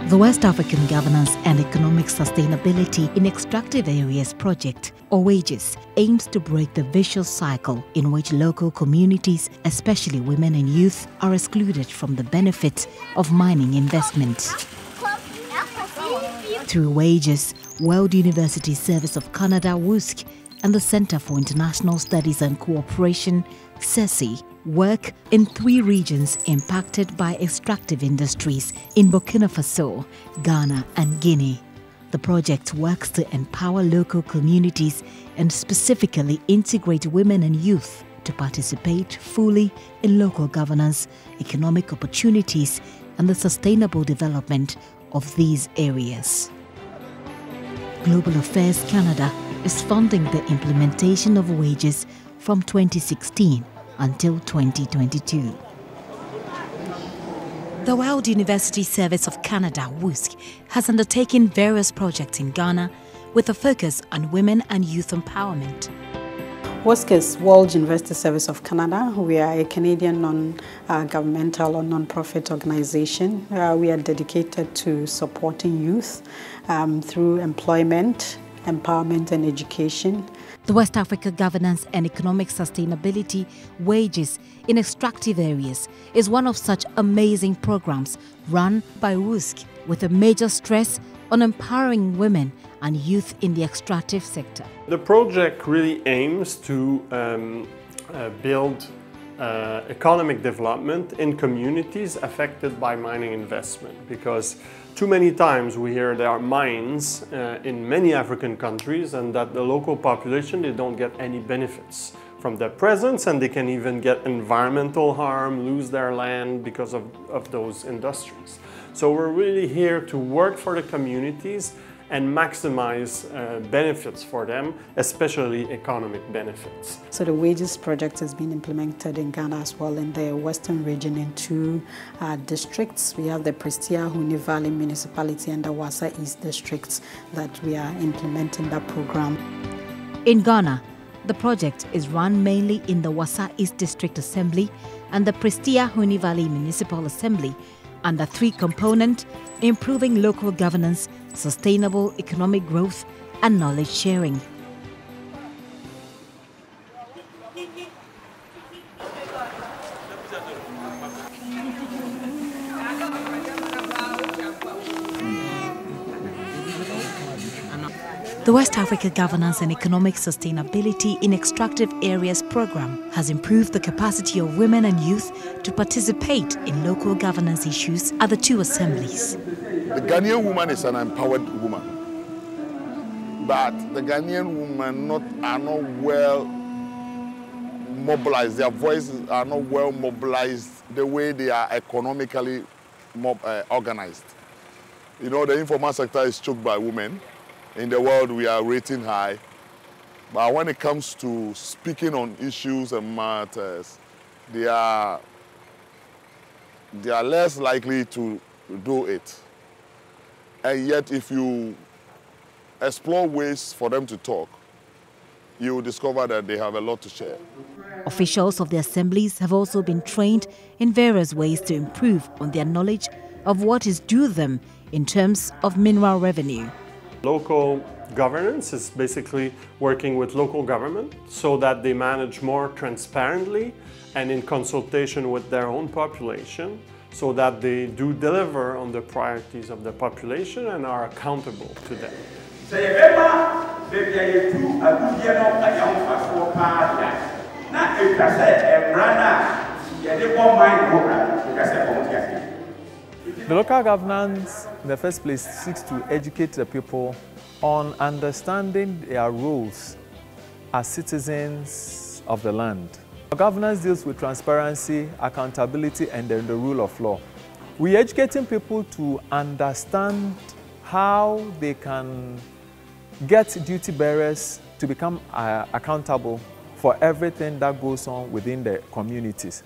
The West African Governance and Economic Sustainability in Extractive Areas project, or WAGES, aims to break the vicious cycle in which local communities, especially women and youth, are excluded from the benefits of mining investment. Through WAGES, World University Service of Canada WUSC and the Center for International Studies and Cooperation CECI work in 3 regions impacted by extractive industries in Burkina Faso, Ghana and Guinea. The project works to empower local communities and specifically integrate women and youth to participate fully in local governance, economic opportunities and the sustainable development of these areas. Global Affairs Canada is funding the implementation of WAGES from 2016 until 2022. The World University Service of Canada, WUSC, has undertaken various projects in Ghana with a focus on women and youth empowerment. WUSC is World University Service of Canada. We are a Canadian non-governmental or non-profit organization. We are dedicated to supporting youth through employment, empowerment and education. The West Africa Governance and Economic Sustainability WAGES in Extractive Areas is one of such amazing programs run by WUSC with a major stress on empowering women and youth in the extractive sector. The project really aims to build economic development in communities affected by mining investment, because too many times we hear there are mines in many African countries and that the local population, they don't get any benefits from their presence, and they can even get environmental harm, lose their land because of those industries. So we're really here to work for the communities and maximize benefits for them, especially economic benefits. So the WAGES project has been implemented in Ghana as well, in the western region in 2 districts. We have the Prestea Huni Valley Municipality and the Wassa East districts that we are implementing that program. In Ghana, the project is run mainly in the Wassa East District Assembly and the Prestea Huni Valley Municipal Assembly under 3 components: improving local governance, sustainable economic growth and knowledge sharing. The West Africa Governance and Economic Sustainability in Extractive Areas program has improved the capacity of women and youth to participate in local governance issues at the 2 assemblies. The Ghanaian woman is an empowered woman, but the Ghanaian women are not well mobilized. Their voices are not well mobilized the way they are economically organized. You know, the informal sector is choked by women. In the world, we are rating high. But when it comes to speaking on issues and matters, they are less likely to do it. And yet, if you explore ways for them to talk, you will discover that they have a lot to share. Officials of the assemblies have also been trained in various ways to improve on their knowledge of what is due them in terms of mineral revenue. Local governance is basically working with local government so that they manage more transparently and in consultation with their own population, so that they do deliver on the priorities of the population and are accountable to them. The local governance, in the first place, seeks to educate the people on understanding their roles as citizens of the land. Governance deals with transparency, accountability, and then the rule of law. We're educating people to understand how they can get duty bearers to become accountable for everything that goes on within the communities.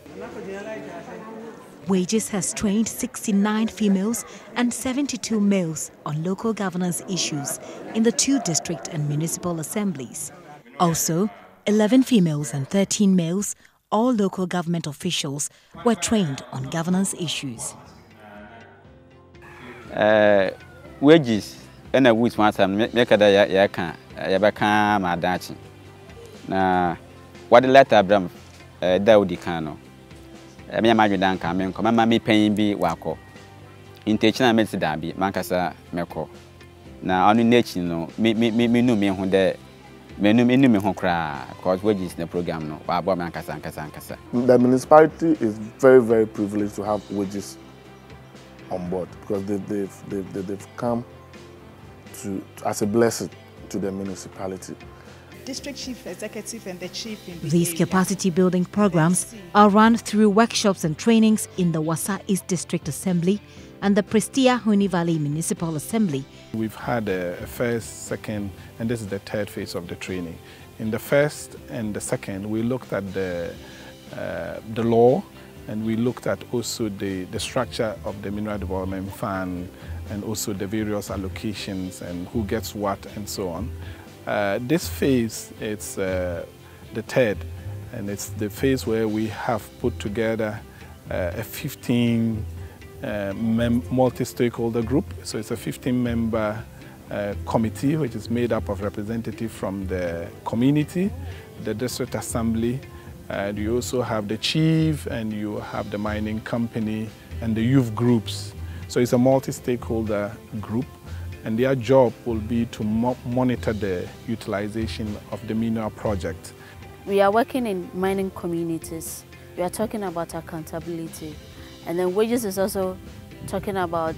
WAGES has trained 69 females and 72 males on local governance issues in the 2 district and municipal assemblies. Also, 11 females and 13 males, all local government officials, were trained on governance issues. Wages and a wood matter make a yabaka madachi. Na what the letter Abram Daudi Kano. I mean, my dan coming, come, mammy paying be wako. Intentional medicine dabi, Mancasa Meko. Now, only nature no, me no me who there. Me who cry, cause wages in the program no. The municipality is very, very privileged to have wages on board because they've come to as a blessing to the municipality. District Chief Executive and the Chief in These capacity building programs are run through workshops and trainings in the Wassa East District Assembly and the Prestia Huni Valley Municipal Assembly. We've had a first, second, and this is the third phase of the training. In the first and the second, we looked at the law, and we looked at also the structure of the Mineral Development Fund, and also the various allocations and who gets what and so on. This phase, it's the third, and it's the phase where we have put together a 15 multi-stakeholder group. So it's a 15-member committee which is made up of representatives from the community, the district assembly, and you also have the chief, and you have the mining company and the youth groups. So it's a multi-stakeholder group, and their job will be to monitor the utilization of the mineral project. We are working in mining communities. We are talking about accountability. And then wages is also talking about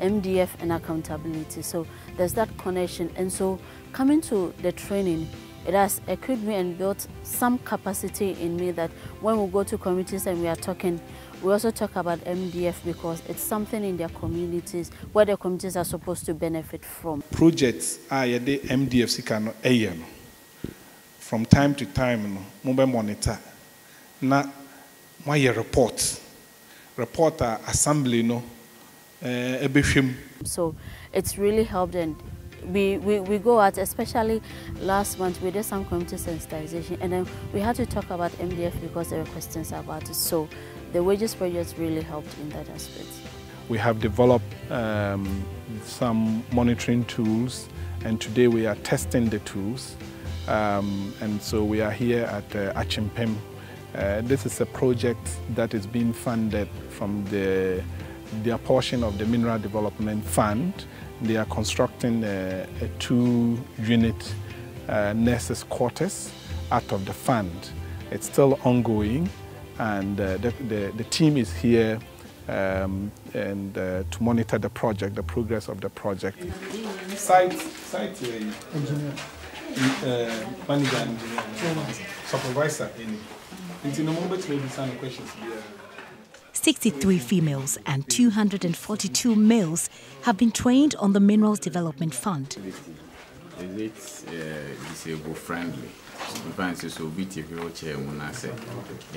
MDF and accountability. So there's that connection. And so coming to the training, it has equipped me and built some capacity in me that when we go to communities and we are talking, we also talk about MDF because it's something in their communities where the communities are supposed to benefit from. Projects are the MDF sikano AM. From time to time, mobile monitor. Na my report. Reporter assembly no So it's really helped, and we go out, especially last month we did some community sensitization, and then we had to talk about MDF because there were questions about it. So the wages project really helped in that aspect. We have developed some monitoring tools, and today we are testing the tools, and so we are here at Achimpem. This is a project that is being funded from their portion of the Mineral Development Fund. They are constructing a 2-unit nurses' quarters out of the fund. It's still ongoing, and the team is here to monitor the project, the progress of the project. Site engineer, manager, engineer, supervisor. 63 females and 242 males have been trained on the Minerals Development Fund. Is it disabled friendly? Sometimes it's a bit of wheelchair when I say,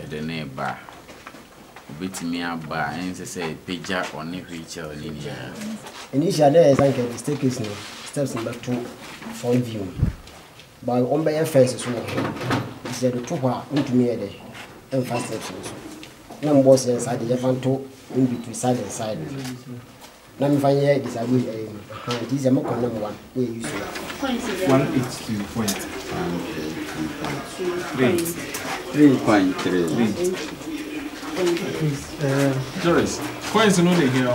the neighbor. Bit me a bar and say, Pija or wheelchair linear. Initially, I think the stake is steps in back to for view. But on by face is said the two into me and fast steps. No boss inside the Levanto in between side and side. Now, if I disagree, it is a more number one. 182 point. 3.3. Doris, coins are not here.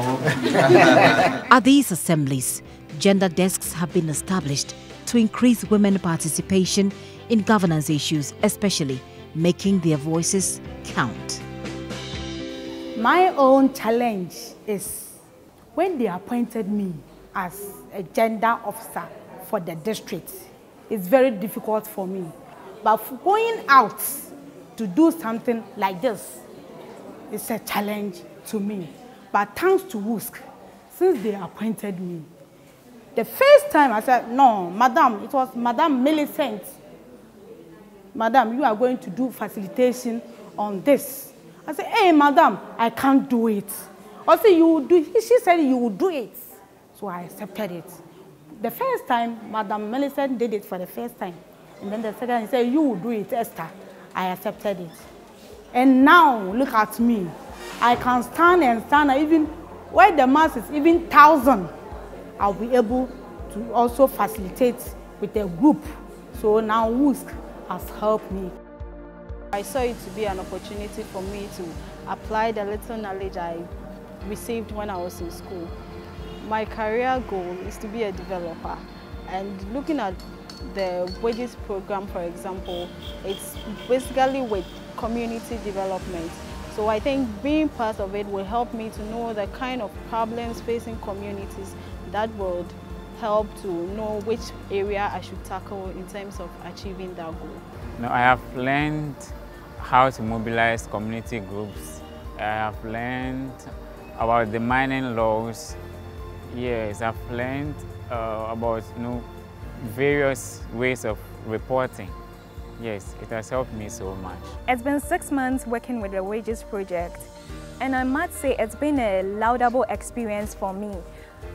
At these assemblies, gender desks have been established to increase women participation in governance issues, especially making their voices count. My own challenge is when they appointed me as a gender officer for the district, it's very difficult for me. But for going out to do something like this, it's a challenge to me. But thanks to WUSC, since they appointed me, the first time I said, no, madam, it was Madam Millicent. Madam, you are going to do facilitation on this. I said, hey, madam, I can't do it. I said, you will do it. She said you will do it. So I accepted it. The first time, Madam Millicent did it for the first time. And then the second, he said, you will do it, Esther. I accepted it. And now, look at me. I can stand and stand. Even where the mass is even 1,000, I'll be able to also facilitate with a group. So now WUSC has helped me. I saw it to be an opportunity for me to apply the little knowledge I received when I was in school. My career goal is to be a developer, and looking at the wages program, for example, it's basically with community development. So I think being part of it will help me to know the kind of problems facing communities that would help to know which area I should tackle in terms of achieving that goal. Now, I have learned how to mobilize community groups. I have learned about the mining laws. Yes, I've learned about various ways of reporting. Yes, it has helped me so much. It's been 6 months working with the Wages Project, and I must say it's been a laudable experience for me,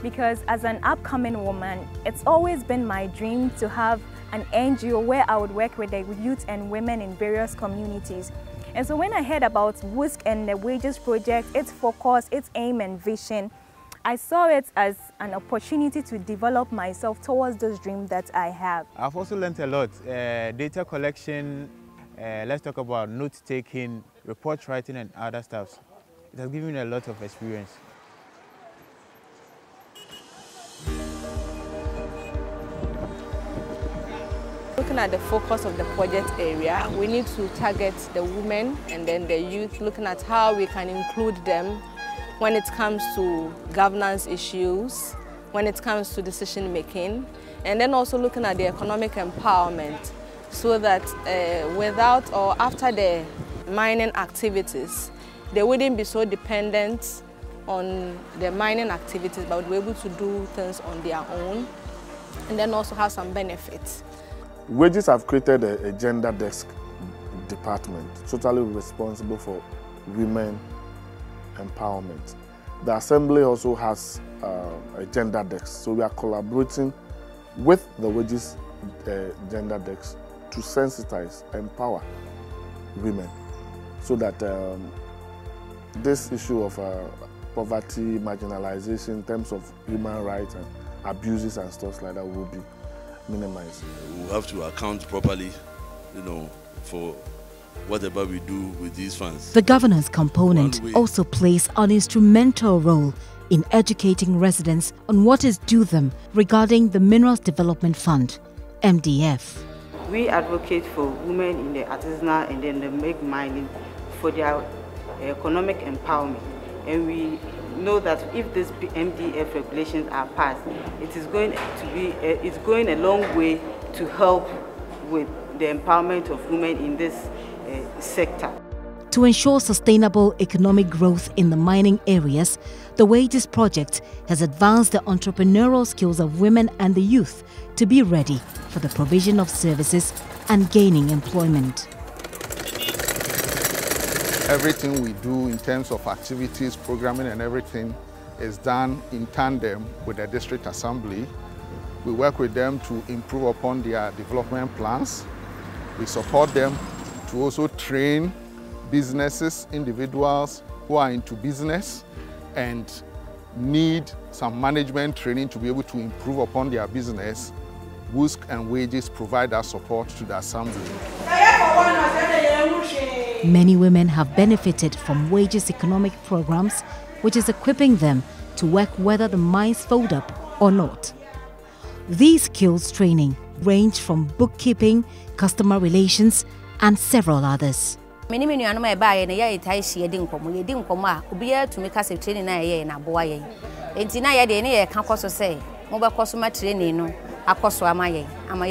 because as an upcoming woman, it's always been my dream to have an NGO where I would work with the youth and women in various communities. And so when I heard about WUSC and the Wages Project, its focus, its aim and vision, I saw it as an opportunity to develop myself towards this dream that I have. I've also learned a lot. Data collection, let's talk about note-taking, report writing and other stuff. It has given me a lot of experience. Looking at the focus of the project area, we need to target the women and then the youth, looking at how we can include them when it comes to governance issues, when it comes to decision making, and then also looking at the economic empowerment so that without or after the mining activities, they wouldn't be so dependent on the mining activities, but would be able to do things on their own and then also have some benefits. Wages have created a gender desk department, totally responsible for women empowerment. The Assembly also has a gender desk, so we are collaborating with the Wages gender desk to sensitize, empower women, so that this issue of poverty, marginalization in terms of human rights and abuses and stuff like that will be minimized. We have to account properly, for whatever we do with these funds. The governance component also plays an instrumental role in educating residents on what is due them regarding the Minerals Development Fund, MDF. We advocate for women in the artisanal and then the make mining for their economic empowerment. And we know that if these MDF regulations are passed, it is going to be, it's going a long way to help with the empowerment of women in this sector. To ensure sustainable economic growth in the mining areas, the Wages Project has advanced the entrepreneurial skills of women and the youth to be ready for the provision of services and gaining employment. Everything we do in terms of activities, programming and everything is done in tandem with the District Assembly. We work with them to improve upon their development plans. We support them to also train businesses, individuals who are into business and need some management training to be able to improve upon their business. WUSC and Wages provide that support to the Assembly. Many women have benefited from Wages economic programs, which is equipping them to work whether the mines fold up or not. These skills training range from bookkeeping, customer relations, and several others. Many nuanom e ba ye na ye tai hie di nkomo a obi ya tumi ka se training na ye na boa ye enti na ye de ne ye ka koso se mo be koso ma training no akoso ama ye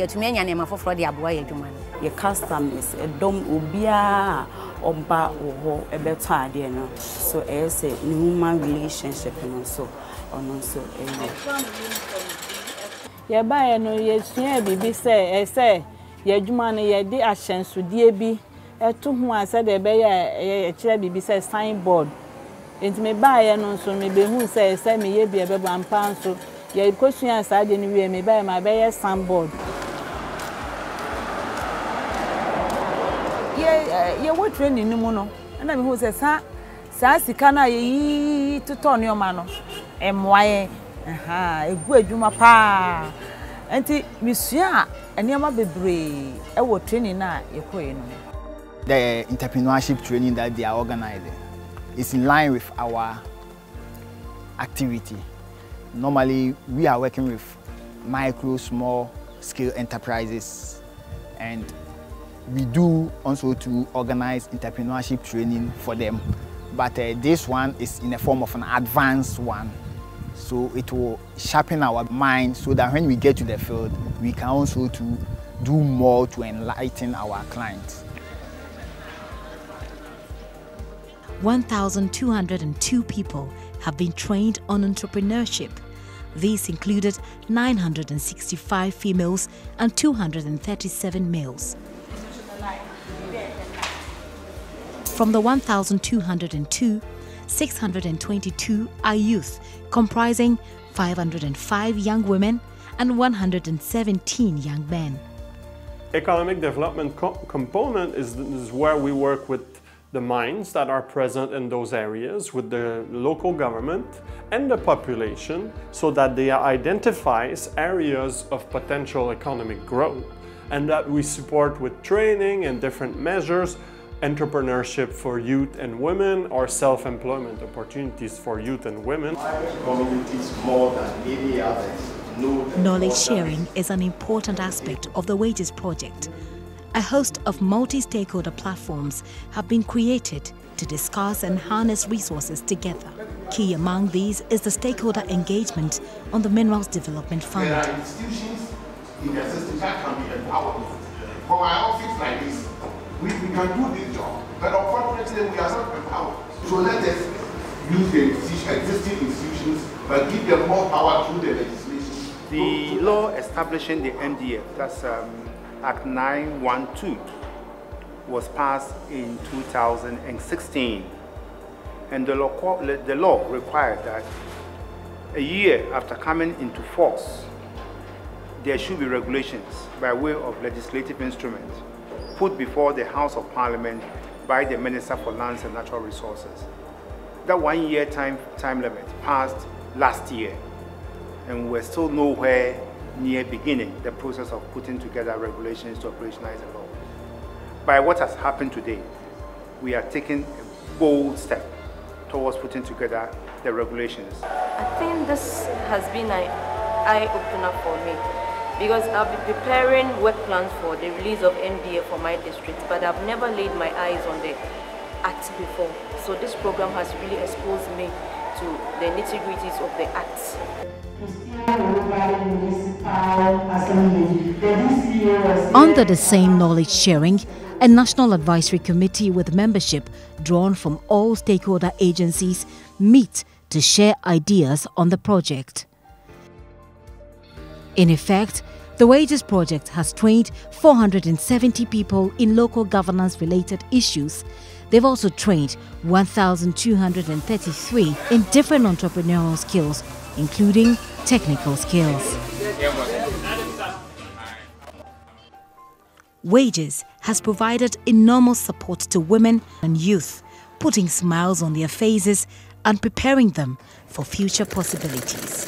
tumi anya ne ma foforo de aboa ye dwuma no ye customers edom obia oba wo ebeto ade no so say human relationship no so ono so ye ba ye no ye sua bibi se ye dwuma no ye de ahyensodie bi eto ho ase de be ye kire bibi se signboard enti me ba ye no so me be hu se me ye bi e be bampa so ye kosua asa de no wie me ba ma be ye signboard ye what training no mo no na me hu se Saa sika na yi to ne oma no. Emwaye. Egu adwuma pa. Enti misua eniama bebre e wo training na yekoye no. The entrepreneurship training that they are organizing is in line with our activity. Normally, we are working with micro, small scale enterprises, and we do also to organize entrepreneurship training for them. But this one is in the form of an advanced one. So it will sharpen our mind so that when we get to the field, we can also to do more to enlighten our clients. 1,202 people have been trained on entrepreneurship. These included 965 females and 237 males. From the 1,202, 622 are youth, comprising 505 young women and 117 young men. Economic development component is where we work with the minds that are present in those areas, with the local government and the population, so that they identifies areas of potential economic growth, and that we support with training and different measures, entrepreneurship for youth and women, or self-employment opportunities for youth and women. Communities more than any others know. Knowledge sharing is an important aspect of the Wages Project. A host of multi-stakeholder platforms have been created to discuss and harness resources together. Key among these is the stakeholder engagement on the Minerals Development Fund. There are institutions in the system that can be empowered. For my office like this, we can do this job, but unfortunately we are not empowered. So let us use the existing institutions, but give them more power through the legislation. The law establishing the MDF, that's Act 912, was passed in 2016, and the law required that a year after coming into force, there should be regulations by way of legislative instruments put before the House of Parliament by the Minister for Lands and Natural Resources. That 1 year time limit passed last year, and we're still nowhere near beginning the process of putting together regulations to operationalize the law. By what has happened today, we are taking a bold step towards putting together the regulations. I think this has been an eye-opener for me, because I've been preparing work plans for the release of MDA for my district, but I've never laid my eyes on the act before. So this program has really exposed me to the nitty-gritties of the acts. Under the same knowledge sharing, a national advisory committee with membership drawn from all stakeholder agencies meet to share ideas on the project. In effect, the Wages Project has trained 470 people in local governance-related issues. They've also trained 1,233 in different entrepreneurial skills, including technical skills. Wages has provided enormous support to women and youth, putting smiles on their faces and preparing them for future possibilities.